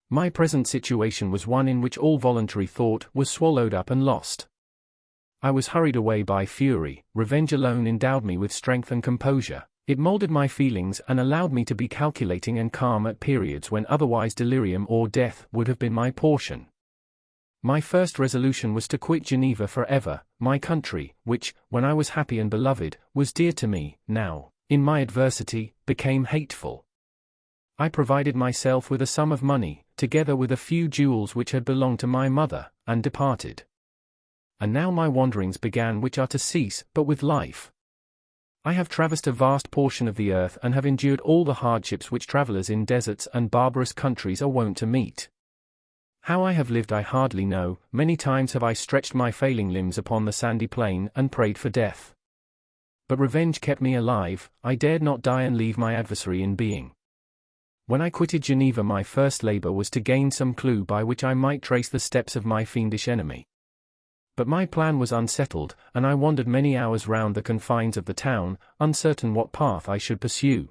My present situation was one in which all voluntary thought was swallowed up and lost. I was hurried away by fury. Revenge alone endowed me with strength and composure. It molded my feelings and allowed me to be calculating and calm at periods when otherwise delirium or death would have been my portion. My first resolution was to quit Geneva forever, my country, which, when I was happy and beloved, was dear to me, now, in my adversity, became hateful. I provided myself with a sum of money, together with a few jewels which had belonged to my mother, and departed. And now my wanderings began, which are to cease, but with life. I have traversed a vast portion of the earth and have endured all the hardships which travelers in deserts and barbarous countries are wont to meet. How I have lived I hardly know. Many times have I stretched my failing limbs upon the sandy plain and prayed for death. But revenge kept me alive. I dared not die and leave my adversary in being. When I quitted Geneva, my first labor was to gain some clue by which I might trace the steps of my fiendish enemy. But my plan was unsettled, and I wandered many hours round the confines of the town, uncertain what path I should pursue.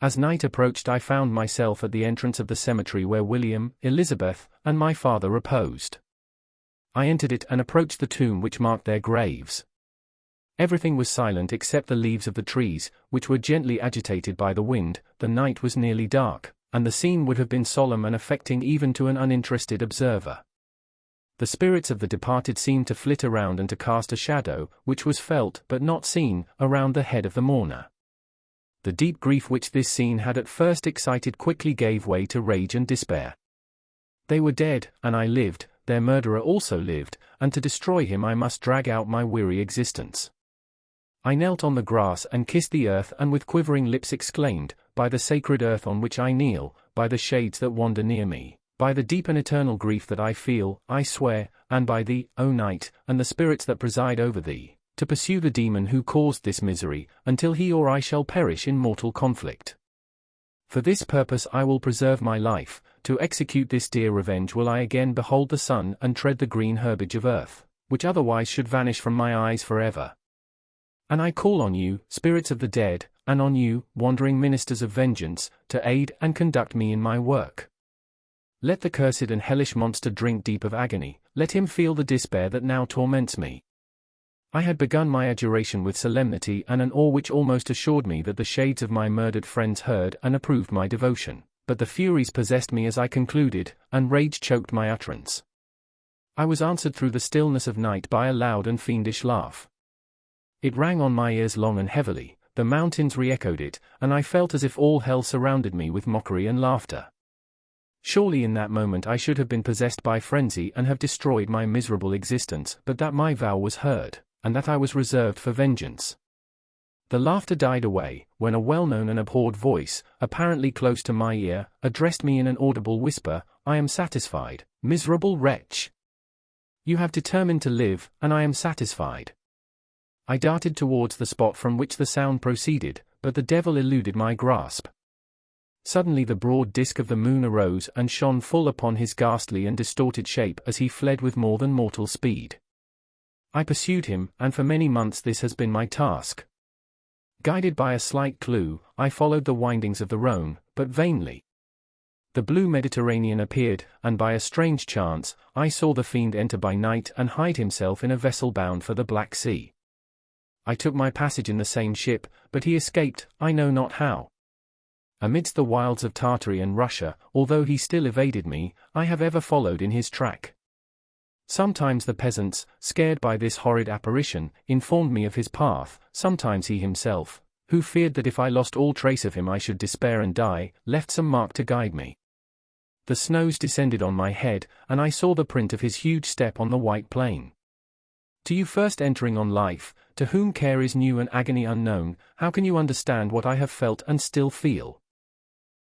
As night approached, I found myself at the entrance of the cemetery where William, Elizabeth, and my father reposed. I entered it and approached the tomb which marked their graves. Everything was silent except the leaves of the trees, which were gently agitated by the wind. The night was nearly dark, and the scene would have been solemn and affecting even to an uninterested observer. The spirits of the departed seemed to flit around and to cast a shadow, which was felt but not seen, around the head of the mourner. The deep grief which this scene had at first excited quickly gave way to rage and despair. They were dead, and I lived. Their murderer also lived, and to destroy him I must drag out my weary existence. I knelt on the grass and kissed the earth, and with quivering lips exclaimed, "By the sacred earth on which I kneel, by the shades that wander near me, by the deep and eternal grief that I feel, I swear, and by thee, O night, and the spirits that preside over thee, to pursue the demon who caused this misery, until he or I shall perish in mortal conflict. For this purpose I will preserve my life. To execute this dear revenge will I again behold the sun and tread the green herbage of earth, which otherwise should vanish from my eyes forever. And I call on you, spirits of the dead, and on you, wandering ministers of vengeance, to aid and conduct me in my work. Let the cursed and hellish monster drink deep of agony, let him feel the despair that now torments me." I had begun my adjuration with solemnity and an awe which almost assured me that the shades of my murdered friends heard and approved my devotion, but the furies possessed me as I concluded, and rage choked my utterance. I was answered through the stillness of night by a loud and fiendish laugh. It rang on my ears long and heavily, the mountains re-echoed it, and I felt as if all hell surrounded me with mockery and laughter. Surely in that moment I should have been possessed by frenzy and have destroyed my miserable existence, but that my vow was heard, and that I was reserved for vengeance. The laughter died away, when a well-known and abhorred voice, apparently close to my ear, addressed me in an audible whisper, "I am satisfied, miserable wretch. You have determined to live, and I am satisfied." I darted towards the spot from which the sound proceeded, but the devil eluded my grasp. Suddenly the broad disk of the moon arose and shone full upon his ghastly and distorted shape as he fled with more than mortal speed. I pursued him, and for many months this has been my task. Guided by a slight clue, I followed the windings of the Rhone, but vainly. The blue Mediterranean appeared, and by a strange chance, I saw the fiend enter by night and hide himself in a vessel bound for the Black Sea. I took my passage in the same ship, but he escaped, I know not how. Amidst the wilds of Tartary and Russia, although he still evaded me, I have ever followed in his track. Sometimes the peasants, scared by this horrid apparition, informed me of his path, sometimes he himself, who feared that if I lost all trace of him I should despair and die, left some mark to guide me. The snows descended on my head, and I saw the print of his huge step on the white plain. To you first entering on life, to whom care is new and agony unknown, how can you understand what I have felt and still feel?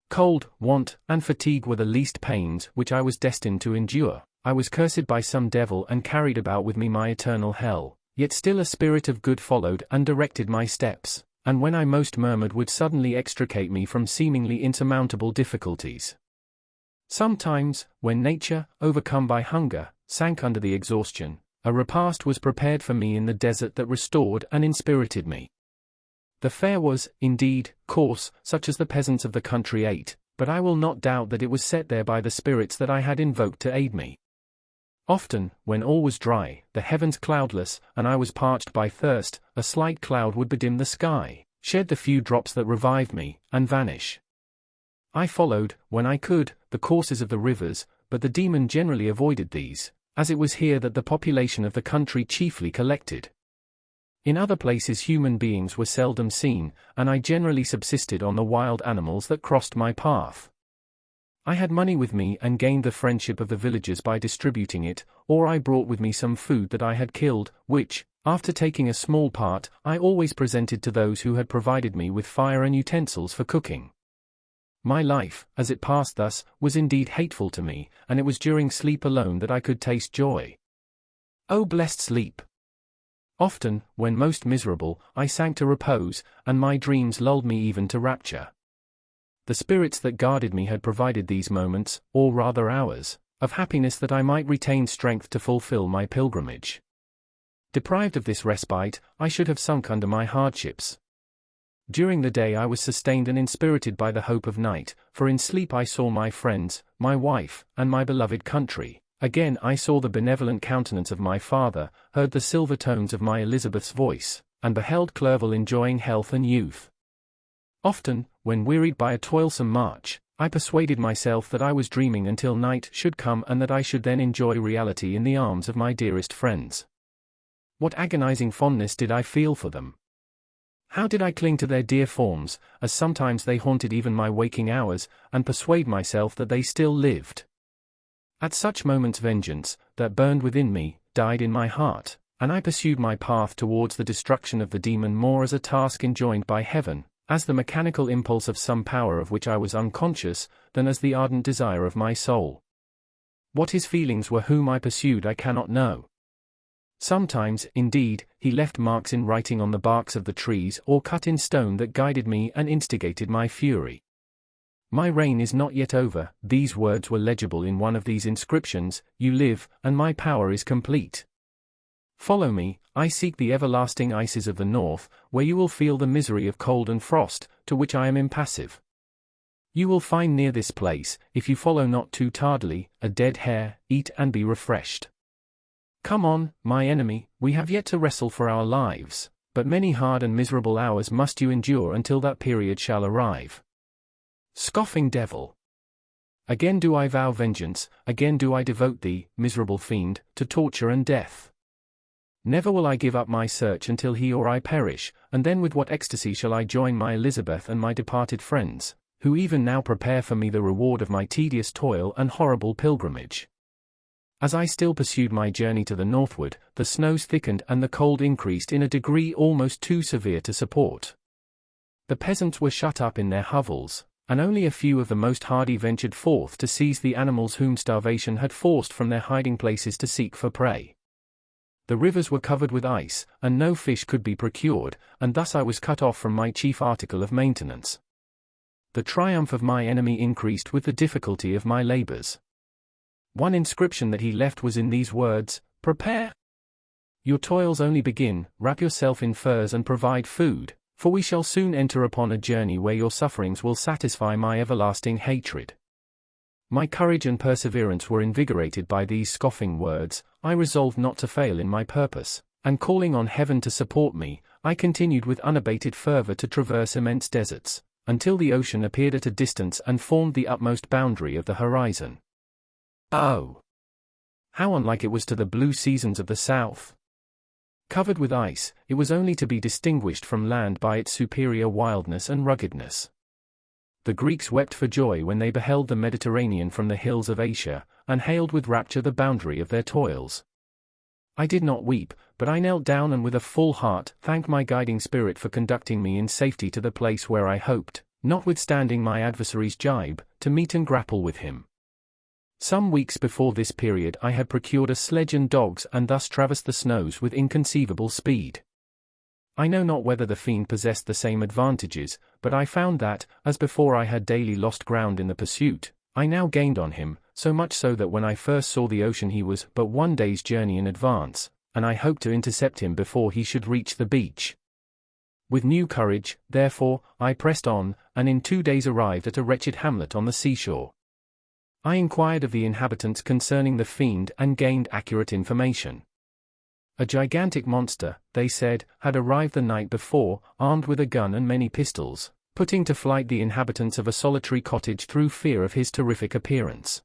Cold, want, and fatigue were the least pains which I was destined to endure. I was cursed by some devil and carried about with me my eternal hell, yet still a spirit of good followed and directed my steps, and when I most murmured would suddenly extricate me from seemingly insurmountable difficulties. Sometimes, when nature, overcome by hunger, sank under the exhaustion, a repast was prepared for me in the desert that restored and inspirited me. The fare was, indeed, coarse, such as the peasants of the country ate, but I will not doubt that it was set there by the spirits that I had invoked to aid me. Often, when all was dry, the heavens cloudless, and I was parched by thirst, a slight cloud would bedim the sky, shed the few drops that revived me, and vanish. I followed, when I could, the courses of the rivers, but the demon generally avoided these, as it was here that the population of the country chiefly collected. In other places human beings were seldom seen, and I generally subsisted on the wild animals that crossed my path. I had money with me and gained the friendship of the villagers by distributing it, or I brought with me some food that I had killed, which, after taking a small part, I always presented to those who had provided me with fire and utensils for cooking. My life, as it passed thus, was indeed hateful to me, and it was during sleep alone that I could taste joy. O blessed sleep! Often, when most miserable, I sank to repose, and my dreams lulled me even to rapture. The spirits that guarded me had provided these moments, or rather hours, of happiness that I might retain strength to fulfill my pilgrimage. Deprived of this respite, I should have sunk under my hardships. During the day I was sustained and inspirited by the hope of night, for in sleep I saw my friends, my wife, and my beloved country. Again I saw the benevolent countenance of my father, heard the silver tones of my Elizabeth's voice, and beheld Clerval enjoying health and youth. Often, when wearied by a toilsome march, I persuaded myself that I was dreaming until night should come and that I should then enjoy reality in the arms of my dearest friends. What agonizing fondness did I feel for them! How did I cling to their dear forms, as sometimes they haunted even my waking hours, and persuade myself that they still lived. At such moments vengeance, that burned within me, died in my heart, and I pursued my path towards the destruction of the demon more as a task enjoined by heaven, as the mechanical impulse of some power of which I was unconscious, than as the ardent desire of my soul. What his feelings were whom I pursued I cannot know. Sometimes, indeed, he left marks in writing on the barks of the trees or cut in stone that guided me and instigated my fury. My reign is not yet over, these words were legible in one of these inscriptions, you live, and my power is complete. Follow me, I seek the everlasting ices of the north, where you will feel the misery of cold and frost, to which I am impassive. You will find near this place, if you follow not too tardily, a dead hare, eat and be refreshed. Come on, my enemy, we have yet to wrestle for our lives, but many hard and miserable hours must you endure until that period shall arrive. Scoffing devil! Again do I vow vengeance, again do I devote thee, miserable fiend, to torture and death. Never will I give up my search until he or I perish, and then with what ecstasy shall I join my Elizabeth and my departed friends, who even now prepare for me the reward of my tedious toil and horrible pilgrimage. As I still pursued my journey to the northward, the snows thickened and the cold increased in a degree almost too severe to support. The peasants were shut up in their hovels, and only a few of the most hardy ventured forth to seize the animals whom starvation had forced from their hiding places to seek for prey. The rivers were covered with ice, and no fish could be procured, and thus I was cut off from my chief article of maintenance. The triumph of my enemy increased with the difficulty of my labors. One inscription that he left was in these words, "Prepare! Your toils only begin, wrap yourself in furs and provide food, for we shall soon enter upon a journey where your sufferings will satisfy my everlasting hatred." My courage and perseverance were invigorated by these scoffing words. I resolved not to fail in my purpose, and calling on heaven to support me, I continued with unabated fervor to traverse immense deserts, until the ocean appeared at a distance and formed the utmost boundary of the horizon. Oh! How unlike it was to the blue seasons of the south! Covered with ice, it was only to be distinguished from land by its superior wildness and ruggedness. The Greeks wept for joy when they beheld the Mediterranean from the hills of Asia, and hailed with rapture the boundary of their toils. I did not weep, but I knelt down and with a full heart thanked my guiding spirit for conducting me in safety to the place where I hoped, notwithstanding my adversary's jibe, to meet and grapple with him. Some weeks before this period I had procured a sledge and dogs and thus traversed the snows with inconceivable speed. I know not whether the fiend possessed the same advantages, but I found that, as before I had daily lost ground in the pursuit, I now gained on him, so much so that when I first saw the ocean he was but one day's journey in advance, and I hoped to intercept him before he should reach the beach. With new courage, therefore, I pressed on, and in 2 days arrived at a wretched hamlet on the seashore. I inquired of the inhabitants concerning the fiend and gained accurate information. A gigantic monster, they said, had arrived the night before, armed with a gun and many pistols, putting to flight the inhabitants of a solitary cottage through fear of his terrific appearance.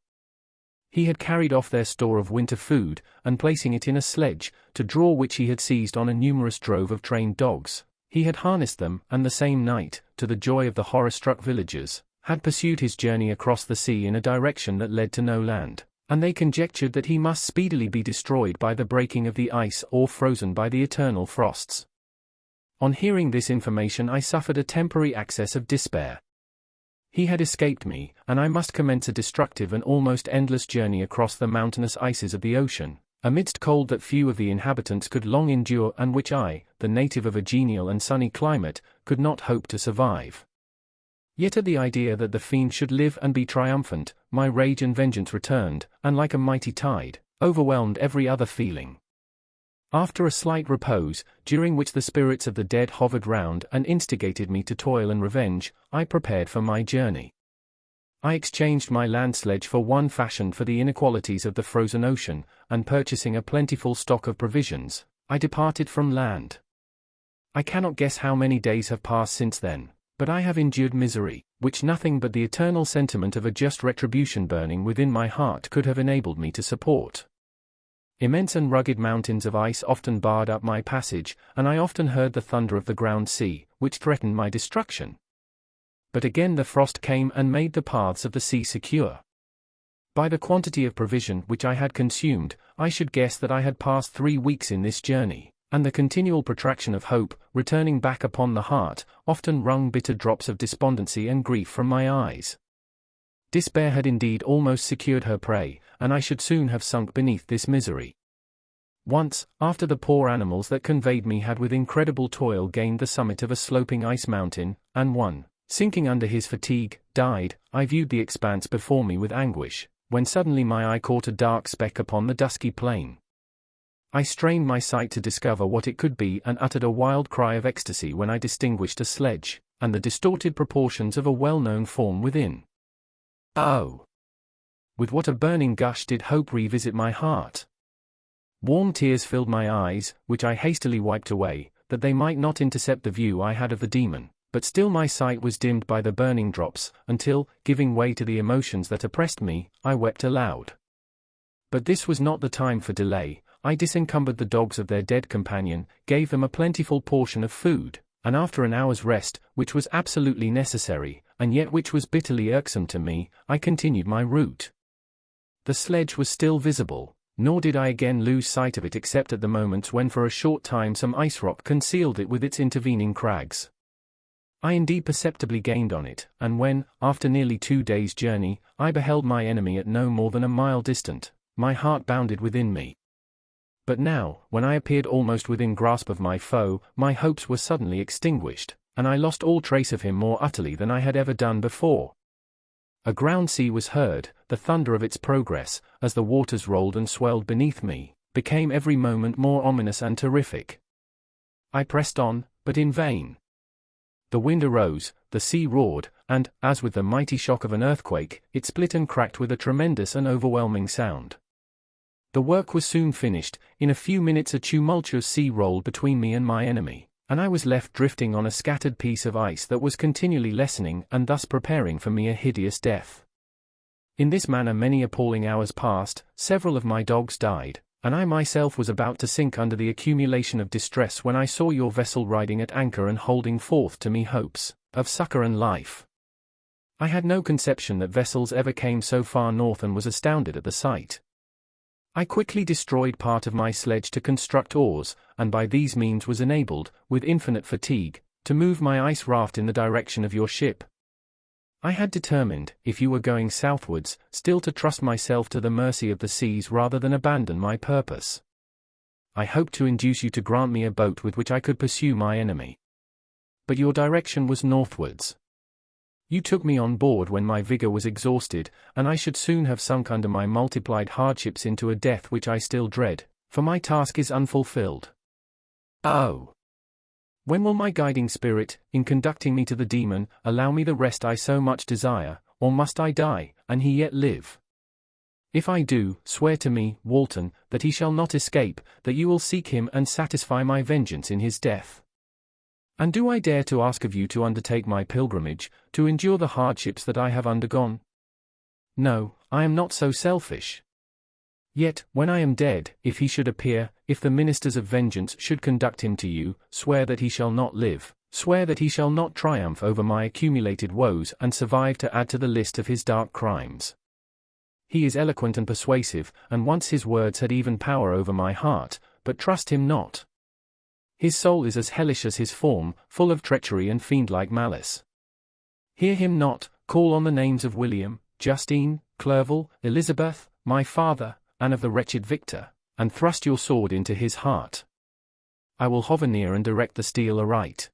He had carried off their store of winter food, and placing it in a sledge, to draw which he had seized on a numerous drove of trained dogs, he had harnessed them, and the same night, to the joy of the horror-struck villagers, had pursued his journey across the sea in a direction that led to no land, and they conjectured that he must speedily be destroyed by the breaking of the ice or frozen by the eternal frosts. On hearing this information I suffered a temporary access of despair. He had escaped me, and I must commence a destructive and almost endless journey across the mountainous ices of the ocean, amidst cold that few of the inhabitants could long endure and which I, the native of a genial and sunny climate, could not hope to survive. Yet at the idea that the fiend should live and be triumphant, my rage and vengeance returned, and like a mighty tide, overwhelmed every other feeling. After a slight repose, during which the spirits of the dead hovered round and instigated me to toil and revenge, I prepared for my journey. I exchanged my land sledge for one fashioned for the inequalities of the frozen ocean, and purchasing a plentiful stock of provisions, I departed from land. I cannot guess how many days have passed since then, but I have endured misery, which nothing but the eternal sentiment of a just retribution burning within my heart could have enabled me to support. Immense and rugged mountains of ice often barred up my passage, and I often heard the thunder of the ground sea, which threatened my destruction. But again the frost came and made the paths of the sea secure. By the quantity of provision which I had consumed, I should guess that I had passed 3 weeks in this journey, and the continual protraction of hope, returning back upon the heart, often wrung bitter drops of despondency and grief from my eyes. Despair had indeed almost secured her prey, and I should soon have sunk beneath this misery. Once, after the poor animals that conveyed me had with incredible toil gained the summit of a sloping ice mountain, and one, sinking under his fatigue, died, I viewed the expanse before me with anguish, when suddenly my eye caught a dark speck upon the dusky plain. I strained my sight to discover what it could be and uttered a wild cry of ecstasy when I distinguished a sledge, and the distorted proportions of a well-known form within. Oh! With what a burning gush did hope revisit my heart! Warm tears filled my eyes, which I hastily wiped away, that they might not intercept the view I had of the demon, but still my sight was dimmed by the burning drops, until, giving way to the emotions that oppressed me, I wept aloud. But this was not the time for delay. I disencumbered the dogs of their dead companion, gave them a plentiful portion of food, and after an hour's rest, which was absolutely necessary, and yet which was bitterly irksome to me, I continued my route. The sledge was still visible, nor did I again lose sight of it except at the moments when for a short time some ice rock concealed it with its intervening crags. I indeed perceptibly gained on it, and when, after nearly 2 days' journey, I beheld my enemy at no more than a mile distant, my heart bounded within me. But now, when I appeared almost within grasp of my foe, my hopes were suddenly extinguished, and I lost all trace of him more utterly than I had ever done before. A ground sea was heard, the thunder of its progress, as the waters rolled and swelled beneath me, became every moment more ominous and terrific. I pressed on, but in vain. The wind arose, the sea roared, and, as with the mighty shock of an earthquake, it split and cracked with a tremendous and overwhelming sound. The work was soon finished. In a few minutes a tumultuous sea rolled between me and my enemy, and I was left drifting on a scattered piece of ice that was continually lessening and thus preparing for me a hideous death. In this manner many appalling hours passed, several of my dogs died, and I myself was about to sink under the accumulation of distress when I saw your vessel riding at anchor and holding forth to me hopes of succor and life. I had no conception that vessels ever came so far north and was astounded at the sight. I quickly destroyed part of my sledge to construct oars, and by these means was enabled, with infinite fatigue, to move my ice raft in the direction of your ship. I had determined, if you were going southwards, still to trust myself to the mercy of the seas rather than abandon my purpose. I hoped to induce you to grant me a boat with which I could pursue my enemy. But your direction was northwards. You took me on board when my vigor was exhausted, and I should soon have sunk under my multiplied hardships into a death which I still dread, for my task is unfulfilled. Oh! When will my guiding spirit, in conducting me to the demon, allow me the rest I so much desire, or must I die, and he yet live? If I do, swear to me, Walton, that he shall not escape, that you will seek him and satisfy my vengeance in his death. And do I dare to ask of you to undertake my pilgrimage, to endure the hardships that I have undergone? No, I am not so selfish. Yet, when I am dead, if he should appear, if the ministers of vengeance should conduct him to you, swear that he shall not live, swear that he shall not triumph over my accumulated woes and survive to add to the list of his dark crimes. He is eloquent and persuasive, and once his words had even power over my heart, but trust him not. His soul is as hellish as his form, full of treachery and fiend-like malice. Hear him not, call on the names of William, Justine, Clerval, Elizabeth, my father, and of the wretched Victor, and thrust your sword into his heart. I will hover near and direct the steel aright.